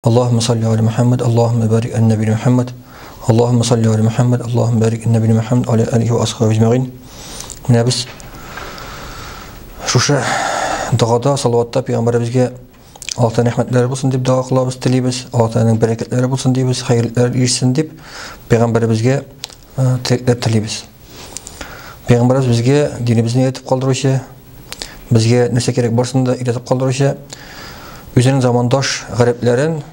Allahümme salli ala Muhammed, Allahümme barik en nebi Muhammed, Allahümme salli ala Muhammed, Allahümme barik en nebi Muhammed, ala alihi ve ashabı ecma'in. Mine biz şuşa dağada, salavatta Peygamberimizge Allah'tan rahmetleri bulsun deyip dua kılabız, dileybiz. Allah'tan bereketleri bulsun deybiz, hayırlıklar erişsin deyip Peygamberimizge tilekler dileybiz. Peygamberimiz bizge dinimizni yetip kaldırışı, bizge nese gerek barsında iletip kaldırışı, üzerinin zamandaş gariplerin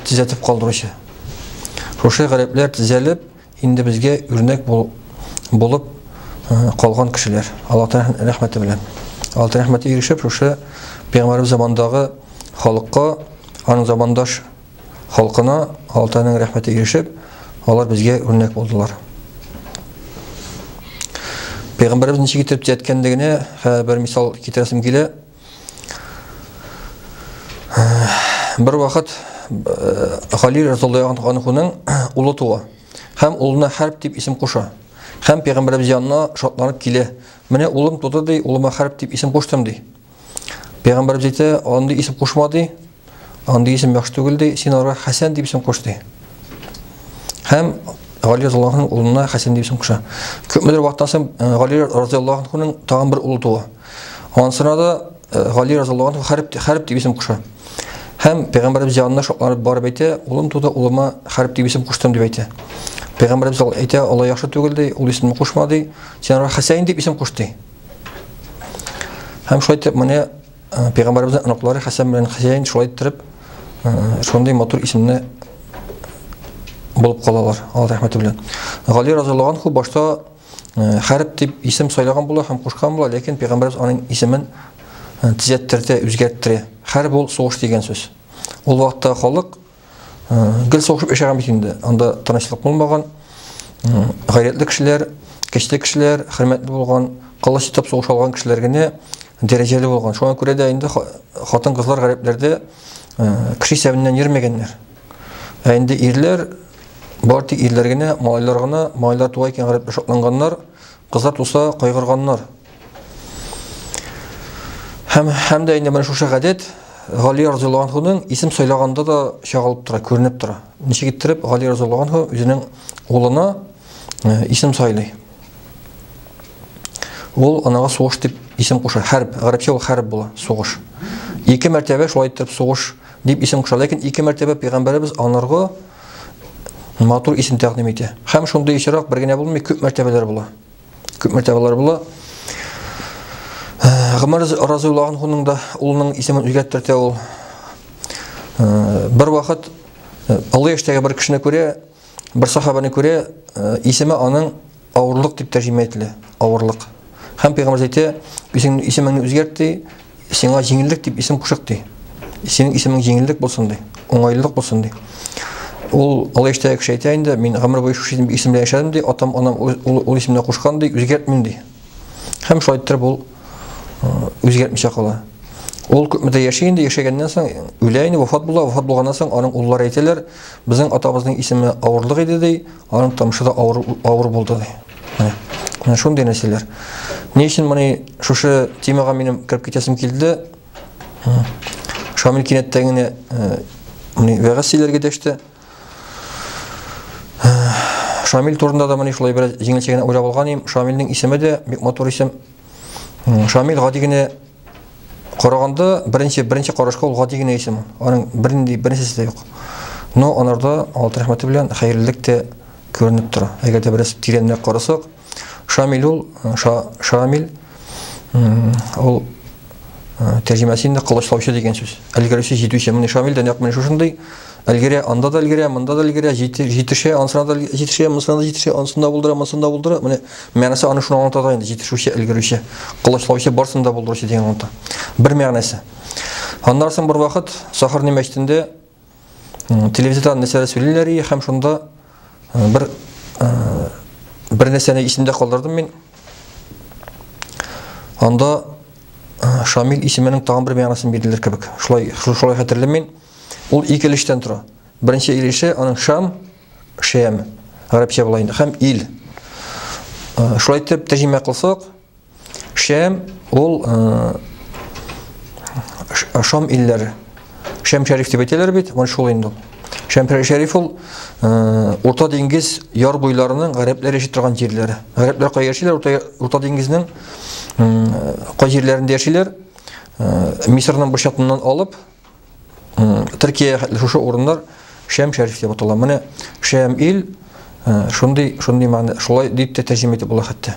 düzeltip kaldırışı. Şoşa garipler düzelip, indi bizge örnek bulup kalgan kişiler. Allah'tan rahmeti bilen. Allah'tan rahmeti erişip, şoşa Peygamberimiz zamandağı halkka, anın zamandaş halkına Allah'tan rahmeti erişip, onlar bizge örnek oldular. Peygamberimiz niçin getirip jetkendigine bir misal getiresim gele. Bir vakit Halil radıyallahu anhu'nun ulu tuğa. Hem uluna harp deyip isim koşa. Hem Peygamberimiz yanına şartlanıp gele. Mene ulum tuğdu dey, uluma harp deyip isim koştum dey. Peygamberimiz deyte, andı isim koşmadı. Andı isim yaxşı tügül dey, sen ara Hasan deyip isim koş dey. Hem Halil radıyallahu anhu'nun uluna Hasan deyip isim koşa. Köpmeler vaktan sonra Halil radıyallahu anhu'nun tağın bir ulu tuğa. Ondan sonra da Halil radıyallahu anhu harp deyip isim koşa. Hem Peygamberimiz yanına şoklanıp barıp ayta, ulum tuğda uluma harp deyip isim koştum deyip ayta. Peygamberimiz ayta, Allah yaxşı tügül dey, ul isimini koşmadı, sen ara Hasan deyip isim koş dey. Hem şöyle deyip mene Peygamberimizin anakları Hasan bilen Hasan şöyle deyip şonday motor isimini bulup kalalar. Allah rahmeti bilen. Halil radıyallahu anhu başta harp deyip isim saylagan bula, hem koşkan bula, lekin Peygamberimiz onun isimin düzelttirdi, özgerttirdi. Harp ol soğuş degen söz. Ol vaqtda xalq gil soğuşup yaşagan bitindi. Anda tanışlık bulmagan, gayretli kişiler, keçli kişiler, hürmetli bolgan, qalaş tutub soğuş algan kişilergene dereceli bolgan. Şoňa görä de indi hatan kızlar gareplerde kişi sevinden yirmegenler. Endi irler barti irlergene, maýlargyna, maýlar tuwa eken garepler şoklanganlar, kızlar tusa qaygırganlar. Hem de indi men şuşa gadet Halil radıyallahu anhu'nun isim söylaganda da şagalıp tura, görünüp tura. Niçe gittirip Halil radıyallahu anhu özünün oğluna isim söyley. Ol anaga soğuş dip isim koşa, harp, garipçe ol harp bola, soğuş. İki mertebe şolay ettirip soğuş dip isim koşa, lekin iki mertebe Peygamberimiz anarga matur isim takdim eti. Hem şonda işarak birgene bulmay köp mertebeler bola. Köp mertebeler bola. Ömer radıyallahu anhu'nun da ulunun ismini özgerttirdi ol. Bir vakit Allah yaştagi bir kişine göre, bir sahabana göre ismi anın ağırlık dip tercüme etili. Ağırlık. Hem Peygamber aytdı, ismini özgertdi, sana jеңillik dip isim koşak dey. Senin ismin jеңillik bolsun dey, oңайлык bolsun dey. Ol Allah yaştagi kişi aytdı indi, men ömür boyu şu isim bilen yaşadım dey, atam anam ol isimden koşkan dey, özgertmem dey. Hem şu aytdır bol özgertmişe kala. Ol köpmede yaşayındı, yaşagenden soň öleýini, vafat bolgandan soň anyň ullary aytýarlar, biziň atabyzyň ismi awırlyk edi dey, anyň tamşy da awır boldy dey. Mana şonday näseler. Ne üçin meni şuşa temaga menim kirip ketesim keldi. Şamil kinetdegine meni wagasilerge deşdi. Şamil turunda da meni şolay bir jeňilçegine oýlap alganym. Şamilniň ismi de bek motor isim. Şamil gadigine qaraganda birinci qaraşqa ol gadigine isim. Anyň birincisi de ýok. No onarda Allah rahmeti bilen haýyrlyk de görünüp tura. Egerde biraz tirenmek qarasak, Şamil ol Şamil ol terjemesinde kılıçlawçı degen söz. Elgerisi jitüşe. Mene Şamilden ýakmany şuşunday. Elgere anda da elgere, manda da elgere, jitişe, ansına da jitişe, mısına da jitişe, ansında buldıra, masında buldıra. Mene mänisy any şunu anlatady indi. Jitişe, elgerişe, kılıçlawçı barsında bulduruşy degen anlata. Bir mänisy. Ondan soň bir wagt Saharny meşdinde telewizorda näse söýlenleri hem şunda bir näseni isimde kaldırdım men. Anda Şamil isminin tağın bir mänasyny berdiler kebek. Şolay hatırlayman. Ol iki ilişten tura. Birinci ilişe anın Şam, Şam. Arapça bolayındı. Hem il. Şolay etip terjime kılsak, Şam ol Şam illeri. Шәм Шәриф дип әйтәләр бит, моны шул инде ул. Шәм Шәриф ул Урта диңгез яр буйларының гарәпләр яши торган җирләре. Гарәпләр кая яшиләр? Урта диңгезнең кай җирләрендә яшиләр? Мисырның бу чатыннан алып Төркия шушы урыннар Шәм Шәриф дип атала. Менә Шәм ил шундый мәгънә, шулай дип тәрҗемә итеп була хәтта.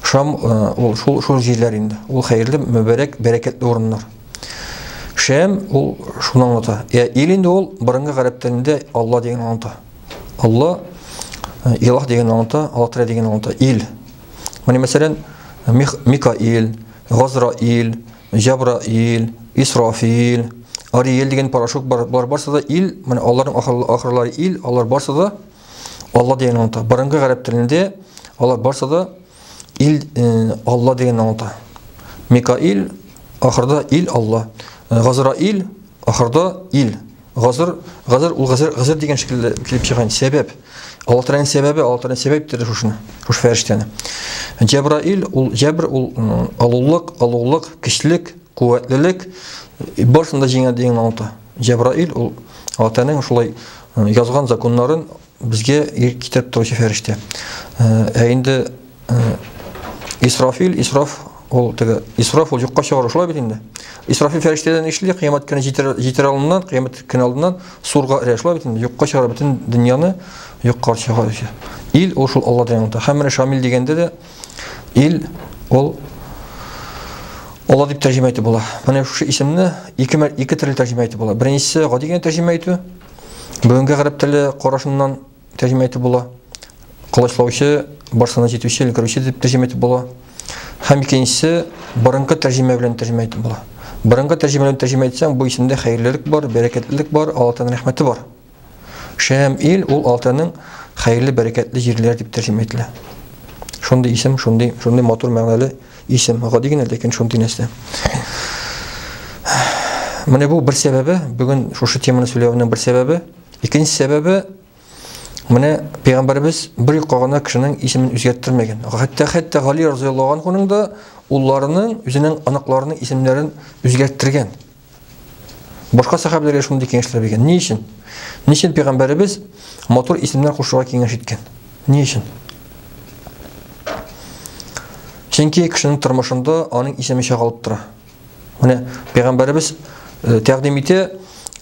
Шам ул шул җирләр инде. Ул хәерле, мөбарәк, бәрәкәтле урыннар. Шәм ул шуны аңлата. Ил инде ул борынгы гарәп телендә Алла дигән аңлата. Алла Илаһ дигән аңлата, Алла Тәгалә дигән аңлата. Ил. Менә мәсәлән Микаил, Газраил, Җабраил, Исрафил, Ариел дигән парашют бар барса да ил, менә аларның ахырлары ил, алар барса да Алла дигән аңлата. Борынгы гарәп телендә алар барса да ил Алла дигән аңлата. Микаил ахырда ил Алла. Газраил ахырда ил. Газр ул газр дигән шикелле килеп чыган сәбәп. Алла Тәгаләнең сәбәбе, Алла Тәгалә сәбәптер шушыны. Шуш фәрештәне. Җабраил ул җабр ул алулык, көчлек, куәтлелек барсында җиңә дигән аңлата. Җабраил ул Алла Тәгаләнең шулай язган законнарын безгә китереп торучы фәрештә. Инде Исраф ул юкка чыгару шулай бит инде. Исрафил фәрештәдән эшли, кыямәт көне җитер алдыннан, кыямәт көне алдыннан сурга шулай бит инде. Юкка чыгара бөтен дөньяны юкка чыгаручы. Ил ул шул Алла дигән аңлата. Һәм менә Шамил дигәндә дә ил ул Алла дип тәрҗемә итеп була. Менә шушы исемне ике төрле тәрҗемә итеп була. Беренчесе гади генә тәрҗемә итү. Бүгенге гарәп теле карашыннан тәрҗемә итеп була. Кылычлаучы, барсына җитүче, өлгерүче дип тәрҗемә итеп була. Һәм икенчесе борынгы тәрҗемә белән тәрҗемә итеп була. Борынгы тәрҗемә белән тәрҗемә итсәң, бу исемдә хәерлелек бар, бәрәкәтлелек бар, Алла Тәгаләнең рәхмәте бар. Шәм ил ул Алла Тәгаләнең хәерле, бәрәкәтле җирләр дип тәрҗемә ителә. Шундый исем, шундый матур мәгънәле исем, гади генә, ләкин шундый нәрсә. Менә бу бер сәбәбе, бүген шушы теманы сөйләүнең бер сәбәбе. Икенче сәбәбе менә Пәйгамбәрбез бер юккагына кешенең исемен үзгәрттермәгән. Хәтта Гали разыяллаһу анһуның да улларының үзенең анакларының исемнәрен үзгәрттергән. Башка сахабаларга шундый киңәшләр биргән. Ни өчен? Ни өчен Пәйгамбәрбез матур исемнәр кушуга киңәш иткән? Ни өчен? Чөнки кешенең тормышында аның исеме чагылып тора. Менә Пәйгамбәрбез тәкъдим итә,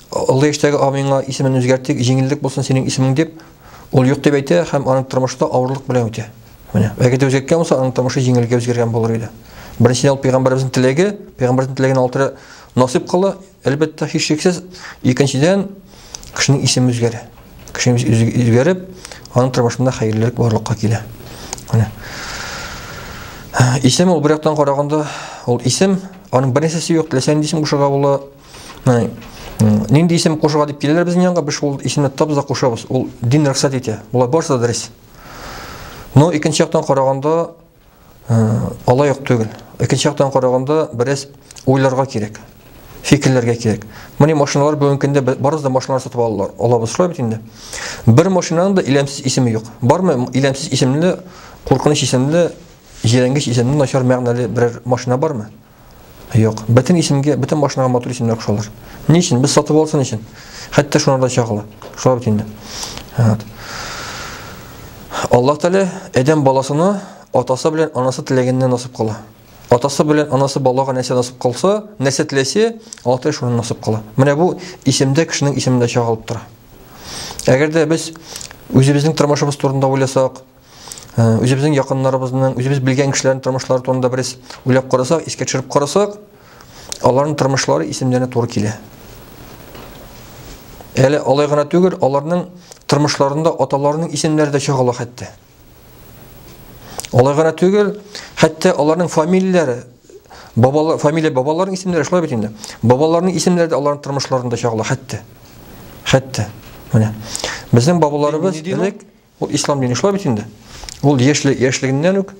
Алла яшьтәге амиңа исемен үзгәртик, җиңеллек булсын синең исемең дип. Ул юк дип әйтә һәм аның тормышта авырлык белән үтә. Менә әгәр үзгәрткән булса, аның тормышы җиңелгә үзгәргән булыр иде. Беренчедән Пәйгамбәрбезнең теләге алтыры насыйп кыла, әлбәттә һичшиксез. Икенчедән кешенең исеме үзгәрә. Кешенең үзгәреп, аның тормышында хәерлелек барлыкка килә. Менә исем ул бер яктан караганда, ул исем аның бер нәрсәсе юк, теләсәң исем кушырга була. Нинди исем кушырга дип киләләр безнең янга, без ул исемне табызга кушабыз. Ул дин рөхсәт итә. Булай барса да дөрес. Но икенче яктан караганда Алла юк түгел. Икенче яктан караганда бераз уйларга кирәк. Фикерләргә кирәк. Менә машиналар бүгенге көндә барыбыз да машиналар сатып алабыз, шулай бит инде. Бер машинаның да иләмсез исеме юк. Бармы иләмсез исемле, куркыныч исемле, җирәнгеч исемле начар мәгънәле бер машина бармы? Юк. Бөтен исемгә, бөтен машинага матур исемнәр кушалар. Ни өчен? Без сатып алсын өчен. Хәтта шунда чагыла. Шулай бит инде. Алла Тәгалә Адәм баласына атасы белән анасы теләгәннән насыйп кыла. Атасы белән анасы балага нәрсә насыйп кылса, нәрсә теләсә, Алла Тәгалә шуны насыйп кыла. Менә бу исемдә кешенең исемендә чагылып тора. Әгәр дә без үзебезнең тормышыбыз турында уйласак, үзебезнең якыннарыбызның, үзебез белгән кешеләрнең тормышлары турында бераз уйлап карасак, искә төшереп карасак, аларның тормышлары исемләренә туры килә. Әле алай гына түгел, аларның тормышларында аталарының исемнәре дә чагыла хәтта. Алай гына түгел, хәтта аларның фамилияләре, бабаларның исемнәре шулай бит инде. Бабаларның исемнәре дә аларның тормышларында чагыла хәтта. Менә безнең бабаларыбыз элек ул ислам дине шулай бит инде. Ул яшьлегеннән үк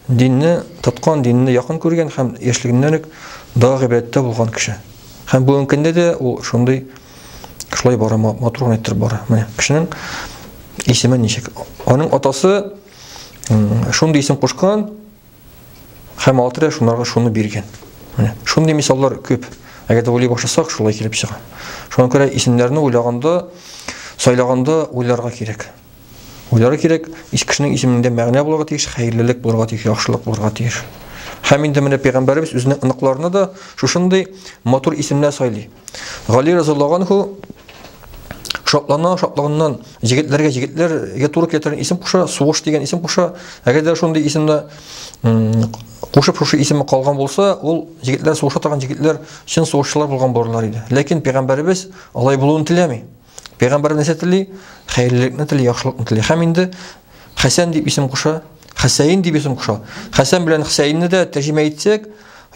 динне тоткан, динне якын күргән һәм яшьлегеннән үк дага гыйбадәттә булган кеше. Һәм бүгенге көндә дә ул шундый шулай бара, матур гына итеп бара. Менә кешенең исеме ничек? Аның атасы шундый исем кушкан һәм Алла шунларга шуны биргән. Менә шундый мисаллар күп. Әгәр уйлый башласак, шулай килеп чыга. Шуңа күрә исемнәрне уйлаганда, сайлаганда уйларга кирәк. Уйларга кирәк, кешенең исемендә мәгънә булырга тиеш, хәерлелек булырга тиеш, яхшылык булырга тиеш. Һәм инде менә пәйгамбәрбез үзенең оныкларына да шушындый матур исемнәр сайлый. Гали разиллаһу анху шатлаганнан җегетләргә туры китерен исем куша, сугыш дигән исем куша. Әгәр дә шундый исемдә кушып шушы исеме калган булса, ул җегетләр сугыша торган җегетләр чын сугышчылар булган булырлар иде. Ләкин пәйгамбәрбез алай булуын теләми. Пәйгамбәр нәрсә тели? Хәерлелекне тели, яхшылыкны тели. Һәм инде Хәсән дип исем куша, Хәсәин дип исем куша. Хәсән белән Хәсәинне дә тәрҗемә итсәк,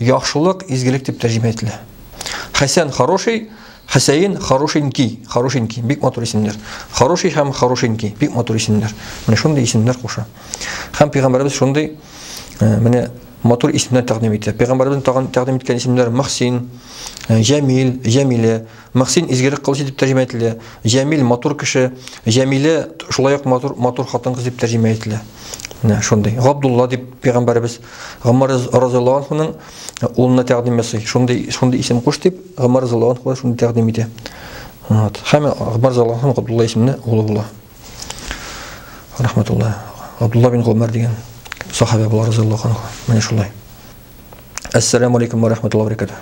яхшылык, изгелек дип тәрҗемә ителә. Хәсән хороший, Хәсәин хорошенький, бик матур исемнәр. Хороший һәм хорошенький, бик матур исемнәр. Менә шундый исемнәр куша. Һәм пәйгамбәрбез шундый менә матур исемнәр тәкъдим итә. Пәйгамбәрбез тәкъдим иткән исемнәр Мөхсин, Җәмил, Җәмилә. Мөхсин изгелек кылучы дип тәрҗемә ителә. Җәмил матур кеше, Җәмилә шулай ук матур хатын-кыз дип тәрҗемә ителә. Менә шундый. Габдулла дип пәйгамбәрбез Гомар разиллаһу анхуның улына тәкъдим ясый. Шундый исем куш дип Гомар разиллаһу анху шундый тәкъдим итә. Һәм Гомар разиллаһу анху Габдулла исеменә улы була. Рахмәтуллаһ. Габдулла бин Гомар дигән сахаба булар разиллаһу анху. Менә шулай. Ассаламу алейкум ва рахматуллаһи ва баракатуһ.